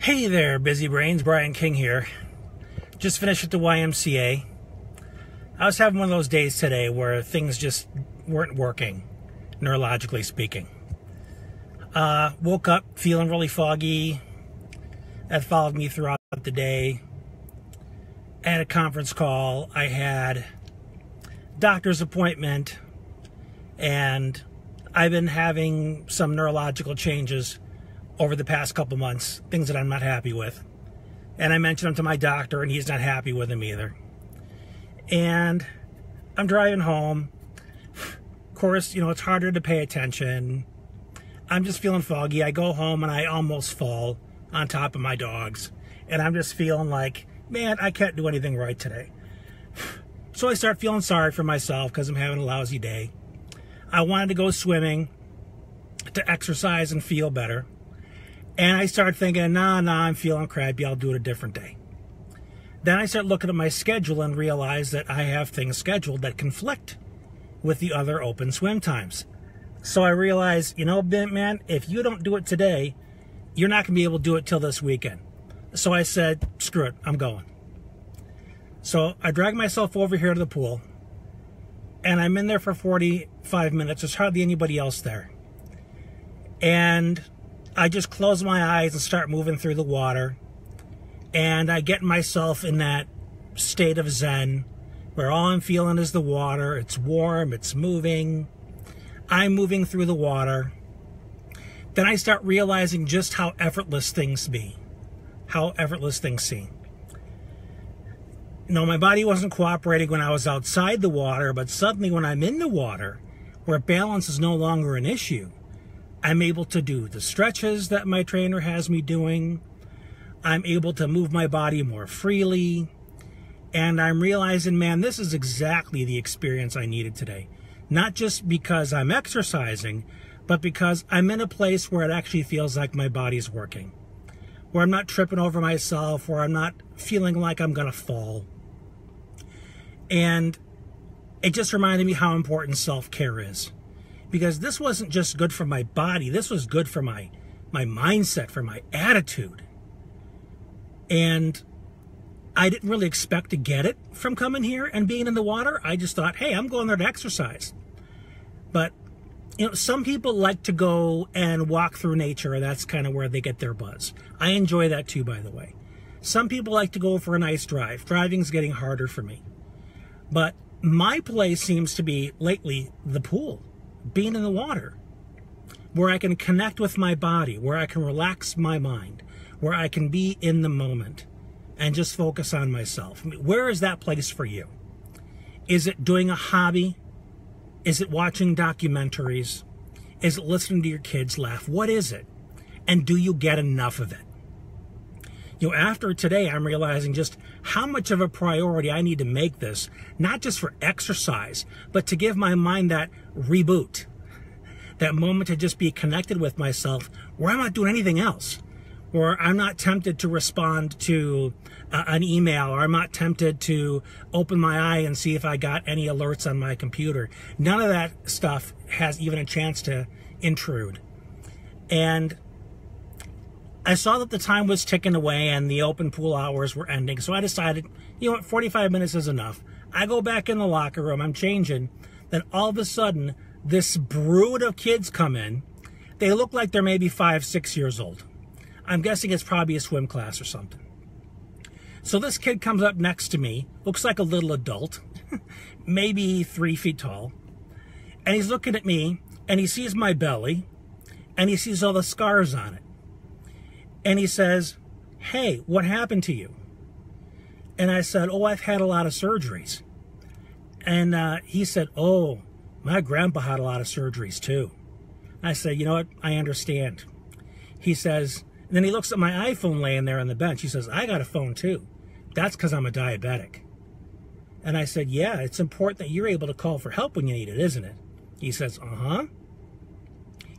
Hey there, busy brains. Brian King here. Just finished at the YMCA. I was having one of those days today where things just weren't working, neurologically speaking. Woke up feeling really foggy. That followed me throughout the day. I had a conference call. I had doctor's appointment. And I've been having some neurological changes over the past couple months, things that I'm not happy with. And I mentioned them to my doctor, and he's not happy with them either. And I'm driving home. Of course, it's harder to pay attention. I'm just feeling foggy. I go home, and I almost fall on top of my dogs. And I'm just feeling like, man, I can't do anything right today. So I start feeling sorry for myself because I'm having a lousy day. I wanted to go swimming to exercise and feel better. And I start thinking, nah, I'm feeling crappy. I'll do it a different day. Then I start looking at my schedule and realize that I have things scheduled that conflict with the other open swim times. So I realize, man, if you don't do it today, you're not going to be able to do it till this weekend. So I said, screw it, I'm going. So I drag myself over here to the pool, and I'm in there for 45 minutes. There's hardly anybody else there. And I just close my eyes and start moving through the water. And I get myself in that state of zen where all I'm feeling is the water. It's warm, it's moving. I'm moving through the water. Then I start realizing just how effortless things be. How effortless things seem. My body wasn't cooperating when I was outside the water, but suddenly when I'm in the water, where balance is no longer an issue, I'm able to do the stretches that my trainer has me doing. I'm able to move my body more freely. And I'm realizing, man, this is exactly the experience I needed today. Not just because I'm exercising, but because I'm in a place where it actually feels like my body's working. Where I'm not tripping over myself, where I'm not feeling like I'm going to fall. And it just reminded me how important self-care is. Because this wasn't just good for my body. This was good for my mindset, for my attitude. And I didn't really expect to get it from coming here and being in the water. I just thought, hey, I'm going there to exercise. But, some people like to go and walk through nature, and that's kind of where they get their buzz. I enjoy that too, by the way. Some people like to go for a nice drive. Driving's getting harder for me. But my place seems to be, lately, the pool. Being in the water, where I can connect with my body, where I can relax my mind, where I can be in the moment and just focus on myself. Where is that place for you? Is it doing a hobby? Is it watching documentaries? Is it listening to your kids laugh? What is it? And do you get enough of it? After today, I'm realizing just how much of a priority I need to make this, not just for exercise, but to give my mind that reboot, that moment to just be connected with myself where I'm not doing anything else, where I'm not tempted to respond to an email, or I'm not tempted to open my eye and see if I got any alerts on my computer. None of that stuff has even a chance to intrude. And I saw that the time was ticking away and the open pool hours were ending. So I decided, 45 minutes is enough. I go back in the locker room, I'm changing. Then all of a sudden, this brood of kids come in. They look like they're maybe 5, 6 years old. I'm guessing it's probably a swim class or something. So this kid comes up next to me, looks like a little adult, maybe 3 feet tall. And he's looking at me, and he sees my belly, and he sees all the scars on it. And he says, hey, what happened to you? And I said, oh, I've had a lot of surgeries. And he said, oh, my grandpa had a lot of surgeries too. I said, you know what? I understand. He says, and then he looks at my iPhone laying there on the bench. He says, I got a phone too. That's because I'm a diabetic. And I said, yeah, it's important that you're able to call for help when you need it, isn't it? He says, uh-huh.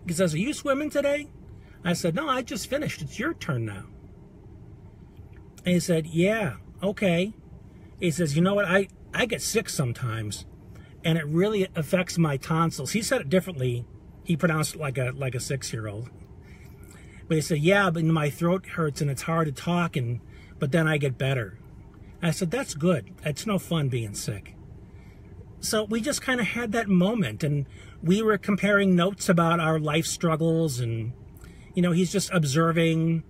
He says, are you swimming today? I said, no, I just finished. It's your turn now. And he said, yeah, okay. He says, you know what? I get sick sometimes, and it really affects my tonsils. He said it differently. He pronounced it like a 6-year-old. But he said, yeah, but my throat hurts and it's hard to talk, but then I get better. And I said, that's good. It's no fun being sick. So we just kind of had that moment, and we were comparing notes about our life struggles, and, he's just observing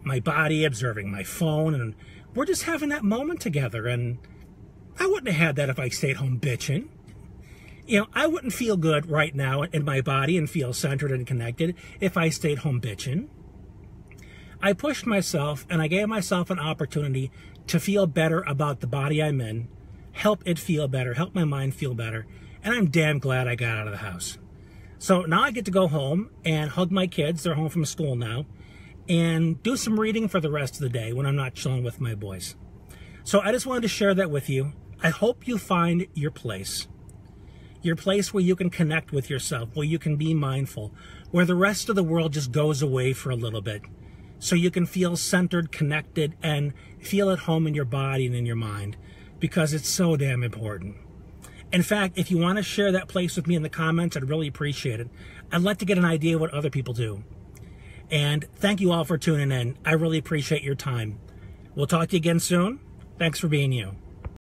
my body, observing my phone, and we're just having that moment together. And I wouldn't have had that if I stayed home bitching. I wouldn't feel good right now in my body and feel centered and connected if I stayed home bitching. I pushed myself, and I gave myself an opportunity to feel better about the body I'm in, help it feel better, help my mind feel better, and I'm damn glad I got out of the house. So now I get to go home and hug my kids. They're home from school now, and do some reading for the rest of the day when I'm not chilling with my boys. So I just wanted to share that with you. I hope you find your place where you can connect with yourself, where you can be mindful, where the rest of the world just goes away for a little bit, so you can feel centered, connected, and feel at home in your body and in your mind, because it's so damn important. In fact, if you want to share that place with me in the comments, I'd really appreciate it. I'd like to get an idea of what other people do. And thank you all for tuning in. I really appreciate your time. We'll talk to you again soon. Thanks for being you.